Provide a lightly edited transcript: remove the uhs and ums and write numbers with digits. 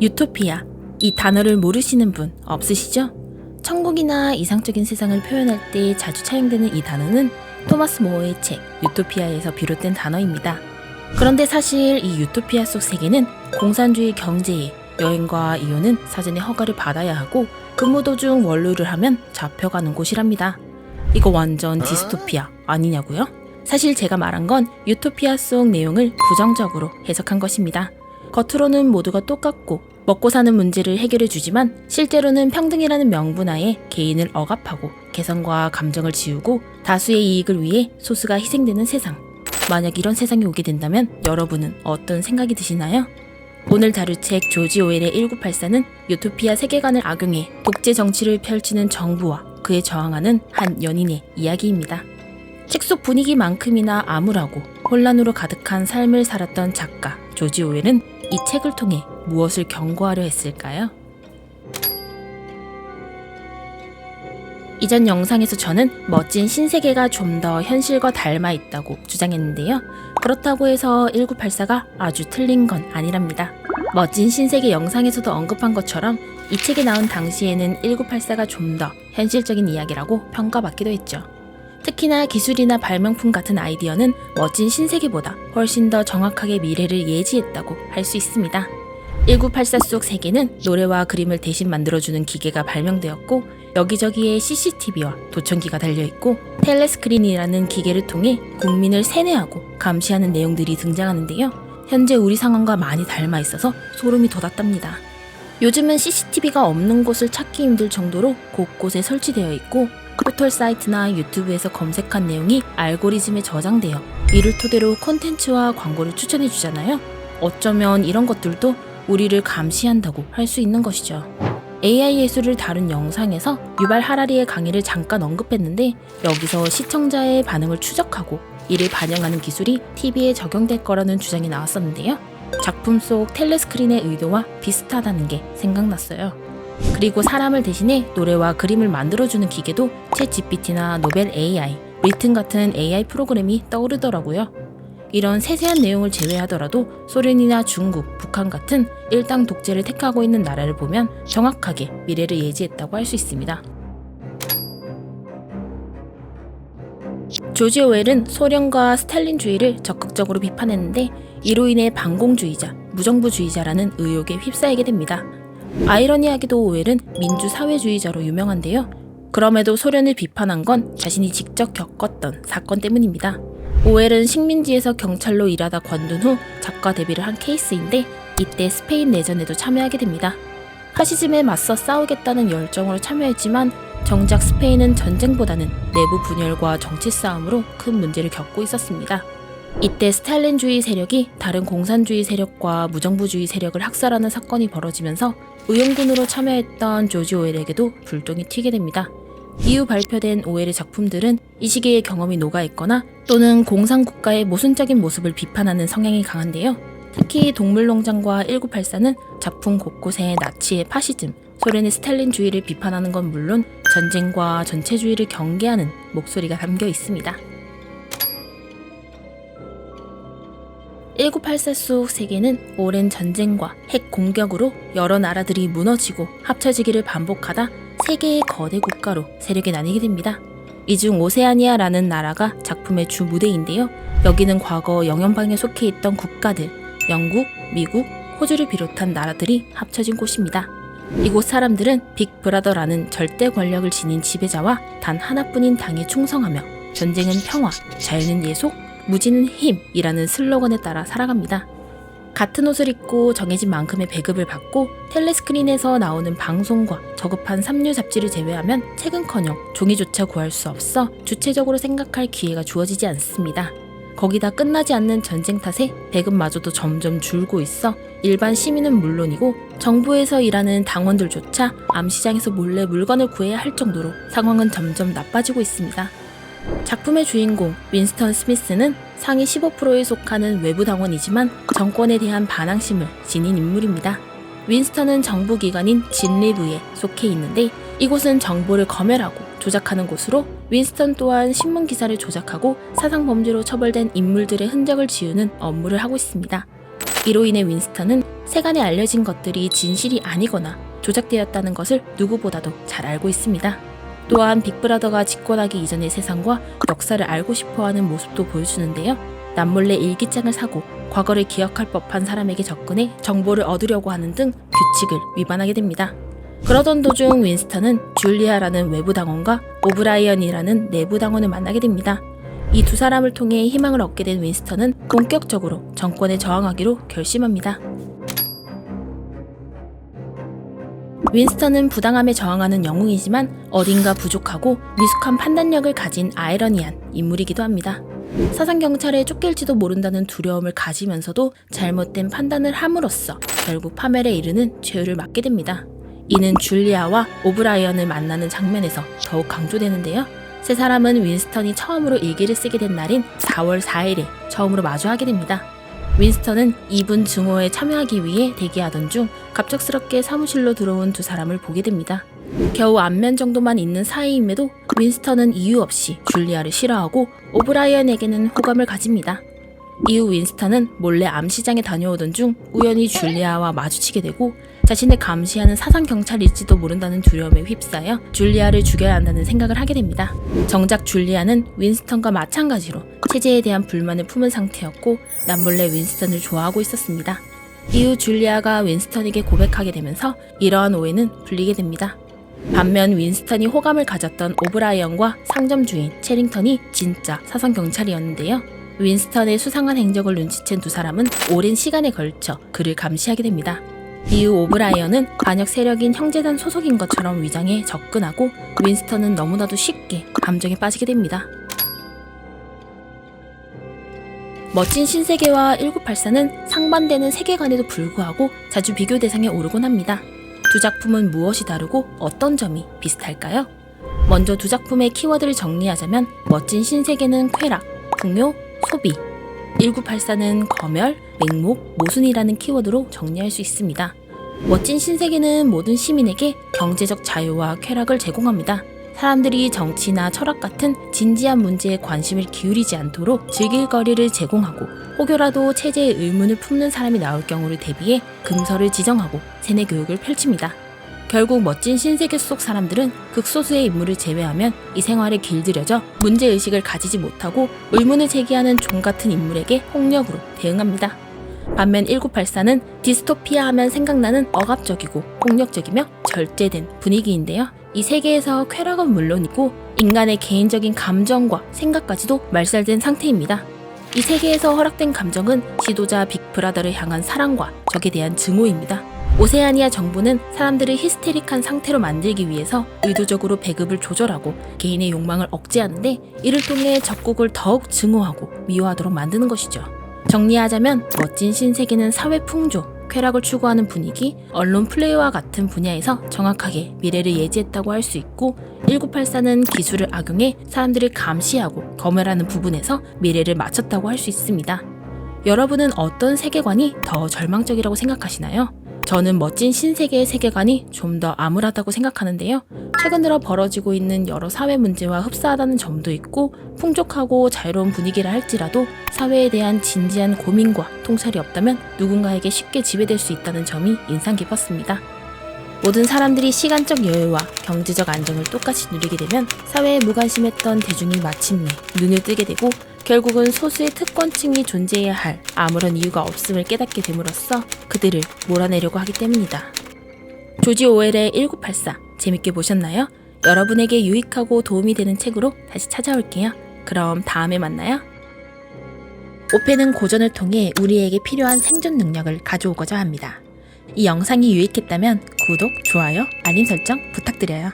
유토피아, 이 단어를 모르시는 분 없으시죠? 천국이나 이상적인 세상을 표현할 때 자주 차용되는 이 단어는 토마스 모어의 책 유토피아에서 비롯된 단어입니다. 그런데 사실 이 유토피아 속 세계는 공산주의 경제에 여행과 이용은 사전에 허가를 받아야 하고 근무 도중 원로를 하면 잡혀가는 곳이랍니다. 이거 완전 디스토피아 아니냐고요? 사실 제가 말한 건 유토피아 속 내용을 부정적으로 해석한 것입니다. 겉으로는 모두가 똑같고 먹고 사는 문제를 해결해 주지만 실제로는 평등이라는 명분하에 개인을 억압하고 개성과 감정을 지우고 다수의 이익을 위해 소수가 희생되는 세상. 만약 이런 세상이 오게 된다면 여러분은 어떤 생각이 드시나요? 오늘 다룰 책 조지 오웰의 1984는 유토피아 세계관을 악용해 독재 정치를 펼치는 정부와 그에 저항하는 한 연인의 이야기입니다. 책 속 분위기만큼이나 암울하고 혼란으로 가득한 삶을 살았던 작가 조지 오웰은 이 책을 통해 무엇을 경고하려 했을까요? 이전 영상에서 저는 멋진 신세계가 좀 더 현실과 닮아 있다고 주장했는데요. 그렇다고 해서 1984가 아주 틀린 건 아니랍니다. 멋진 신세계 영상에서도 언급한 것처럼 이 책이 나온 당시에는 1984가 좀 더 현실적인 이야기라고 평가받기도 했죠. 특히나 기술이나 발명품 같은 아이디어는 멋진 신세계보다 훨씬 더 정확하게 미래를 예지했다고 할 수 있습니다. 1984 속 세계는 노래와 그림을 대신 만들어주는 기계가 발명되었고 여기저기에 CCTV와 도청기가 달려있고 텔레스크린이라는 기계를 통해 국민을 세뇌하고 감시하는 내용들이 등장하는데요. 현재 우리 상황과 많이 닮아 있어서 소름이 돋았답니다. 요즘은 CCTV가 없는 곳을 찾기 힘들 정도로 곳곳에 설치되어 있고 포털 사이트나 유튜브에서 검색한 내용이 알고리즘에 저장되어 이를 토대로 콘텐츠와 광고를 추천해 주잖아요. 어쩌면 이런 것들도 우리를 감시한다고 할 수 있는 것이죠. AI 예술을 다룬 영상에서 유발 하라리의 강의를 잠깐 언급했는데 여기서 시청자의 반응을 추적하고 이를 반영하는 기술이 TV에 적용될 거라는 주장이 나왔었는데요. 작품 속 텔레스크린의 의도와 비슷하다는 게 생각났어요. 그리고 사람을 대신해 노래와 그림을 만들어주는 기계도 챗GPT나 노벨 AI, 리튼 같은 AI 프로그램이 떠오르더라고요. 이런 세세한 내용을 제외하더라도 소련이나 중국, 북한 같은 일당 독재를 택하고 있는 나라를 보면 정확하게 미래를 예지했다고 할 수 있습니다. 조지 오웰은 소련과 스탈린주의를 적극적으로 비판했는데 이로 인해 반공주의자, 무정부주의자라는 의혹에 휩싸이게 됩니다. 아이러니하게도 오웰은 민주사회주의자로 유명한데요. 그럼에도 소련을 비판한 건 자신이 직접 겪었던 사건 때문입니다. 오웰은 식민지에서 경찰로 일하다 관둔 후 작가 데뷔를 한 케이스인데 이때 스페인 내전에도 참여하게 됩니다. 파시즘에 맞서 싸우겠다는 열정으로 참여했지만 정작 스페인은 전쟁보다는 내부 분열과 정치 싸움으로 큰 문제를 겪고 있었습니다. 이때 스탈린주의 세력이 다른 공산주의 세력과 무정부주의 세력을 학살하는 사건이 벌어지면서 의용군으로 참여했던 조지 오웰에게도 불똥이 튀게 됩니다. 이후 발표된 오웰의 작품들은 이 시기의 경험이 녹아있거나 또는 공산국가의 모순적인 모습을 비판하는 성향이 강한데요. 특히 동물농장과 1984는 작품 곳곳에 나치의 파시즘, 소련의 스탈린주의를 비판하는 건 물론 전쟁과 전체주의를 경계하는 목소리가 담겨 있습니다. 1984 속 세계는 오랜 전쟁과 핵 공격으로 여러 나라들이 무너지고 합쳐지기를 반복하다 세계의 거대 국가로 세력이 나뉘게 됩니다. 이 중 오세아니아라는 나라가 작품의 주 무대인데요. 여기는 과거 영연방에 속해 있던 국가들, 영국, 미국, 호주를 비롯한 나라들이 합쳐진 곳입니다. 이곳 사람들은 빅브라더라는 절대 권력을 지닌 지배자와 단 하나뿐인 당에 충성하며 전쟁은 평화, 자유는 예속, 무지는 힘이라는 슬로건에 따라 살아갑니다. 같은 옷을 입고 정해진 만큼의 배급을 받고 텔레스크린에서 나오는 방송과 저급한 삼류 잡지를 제외하면 책은커녕 종이조차 구할 수 없어 주체적으로 생각할 기회가 주어지지 않습니다. 거기다 끝나지 않는 전쟁 탓에 배급마저도 점점 줄고 있어 일반 시민은 물론이고 정부에서 일하는 당원들조차 암시장에서 몰래 물건을 구해야 할 정도로 상황은 점점 나빠지고 있습니다. 작품의 주인공 윈스턴 스미스는 상위 15%에 속하는 외부 당원이지만 정권에 대한 반항심을 지닌 인물입니다. 윈스턴은 정부기관인 진리부에 속해 있는데 이곳은 정보를 검열하고 조작하는 곳으로 윈스턴 또한 신문기사를 조작하고 사상범죄로 처벌된 인물들의 흔적을 지우는 업무를 하고 있습니다. 이로 인해 윈스턴은 세간에 알려진 것들이 진실이 아니거나 조작되었다는 것을 누구보다도 잘 알고 있습니다. 또한 빅브라더가 집권하기 이전의 세상과 역사를 알고 싶어하는 모습도 보여주는데요. 남몰래 일기장을 사고 과거를 기억할 법한 사람에게 접근해 정보를 얻으려고 하는 등 규칙을 위반하게 됩니다. 그러던 도중 윈스턴은 줄리아라는 외부 당원과 오브라이언이라는 내부 당원을 만나게 됩니다. 이 두 사람을 통해 희망을 얻게 된 윈스턴은 본격적으로 정권에 저항하기로 결심합니다. 윈스턴은 부당함에 저항하는 영웅이지만 어딘가 부족하고 미숙한 판단력을 가진 아이러니한 인물이기도 합니다. 사상경찰에 쫓길지도 모른다는 두려움을 가지면서도 잘못된 판단을 함으로써 결국 파멸에 이르는 최후를 맞게 됩니다. 이는 줄리아와 오브라이언을 만나는 장면에서 더욱 강조되는데요. 세 사람은 윈스턴이 처음으로 일기를 쓰게 된 날인 4월 4일에 처음으로 마주하게 됩니다. 윈스턴은 이분 증오에 참여하기 위해 대기하던 중 갑작스럽게 사무실로 들어온 두 사람을 보게 됩니다. 겨우 안면 정도만 있는 사이임에도 윈스턴은 이유 없이 줄리아를 싫어하고 오브라이언에게는 호감을 가집니다. 이후 윈스턴은 몰래 암시장에 다녀오던 중 우연히 줄리아와 마주치게 되고 자신을 감시하는 사상경찰일지도 모른다는 두려움에 휩싸여 줄리아를 죽여야 한다는 생각을 하게 됩니다. 정작 줄리아는 윈스턴과 마찬가지로 체제에 대한 불만을 품은 상태였고 남몰래 윈스턴을 좋아하고 있었습니다. 이후 줄리아가 윈스턴에게 고백하게 되면서 이러한 오해는 풀리게 됩니다. 반면 윈스턴이 호감을 가졌던 오브라이언과 상점 주인 체링턴이 진짜 사상경찰이었는데요. 윈스턴의 수상한 행적을 눈치챈 두 사람은 오랜 시간에 걸쳐 그를 감시하게 됩니다. 이후 오브라이언은 반역 세력인 형제단 소속인 것처럼 위장해 접근하고 윈스턴은 너무나도 쉽게 감정에 빠지게 됩니다. 멋진 신세계와 1984는 상반되는 세계관에도 불구하고 자주 비교 대상에 오르곤 합니다. 두 작품은 무엇이 다르고 어떤 점이 비슷할까요? 먼저 두 작품의 키워드를 정리하자면 멋진 신세계는 쾌락, 풍요, 소비, 1984는 검열, 맹목, 모순이라는 키워드로 정리할 수 있습니다. 멋진 신세계는 모든 시민에게 경제적 자유와 쾌락을 제공합니다. 사람들이 정치나 철학 같은 진지한 문제에 관심을 기울이지 않도록 즐길 거리를 제공하고 혹여라도 체제의 의문을 품는 사람이 나올 경우를 대비해 금서를 지정하고 세뇌 교육을 펼칩니다. 결국 멋진 신세계 속 사람들은 극소수의 인물을 제외하면 이 생활에 길들여져 문제의식을 가지지 못하고 의문을 제기하는 종 같은 인물에게 폭력으로 대응합니다. 반면 1984는 디스토피아 하면 생각나는 억압적이고 폭력적이며 절제된 분위기인데요. 이 세계에서 쾌락은 물론이고 인간의 개인적인 감정과 생각까지도 말살된 상태입니다. 이 세계에서 허락된 감정은 지도자 빅브라더를 향한 사랑과 적에 대한 증오입니다. 오세아니아 정부는 사람들을 히스테릭한 상태로 만들기 위해서 의도적으로 배급을 조절하고 개인의 욕망을 억제하는데 이를 통해 적국을 더욱 증오하고 미워하도록 만드는 것이죠. 정리하자면 멋진 신세계는 사회 풍조, 쾌락을 추구하는 분위기, 언론 플레이와 같은 분야에서 정확하게 미래를 예지했다고 할 수 있고 1984는 기술을 악용해 사람들을 감시하고 검열하는 부분에서 미래를 맞췄다고 할 수 있습니다. 여러분은 어떤 세계관이 더 절망적이라고 생각하시나요? 저는 멋진 신세계의 세계관이 좀 더 암울하다고 생각하는데요. 최근 들어 벌어지고 있는 여러 사회 문제와 흡사하다는 점도 있고 풍족하고 자유로운 분위기라 할지라도 사회에 대한 진지한 고민과 통찰이 없다면 누군가에게 쉽게 지배될 수 있다는 점이 인상 깊었습니다. 모든 사람들이 시간적 여유와 경제적 안정을 똑같이 누리게 되면 사회에 무관심했던 대중이 마침내 눈을 뜨게 되고 결국은 소수의 특권층이 존재해야 할 아무런 이유가 없음을 깨닫게 됨으로써 그들을 몰아내려고 하기 때문이다. 조지 오웰의 1984 재밌게 보셨나요? 여러분에게 유익하고 도움이 되는 책으로 다시 찾아올게요. 그럼 다음에 만나요. 오페는 고전을 통해 우리에게 필요한 생존 능력을 가져오고자 합니다. 이 영상이 유익했다면 구독, 좋아요, 알림 설정 부탁드려요.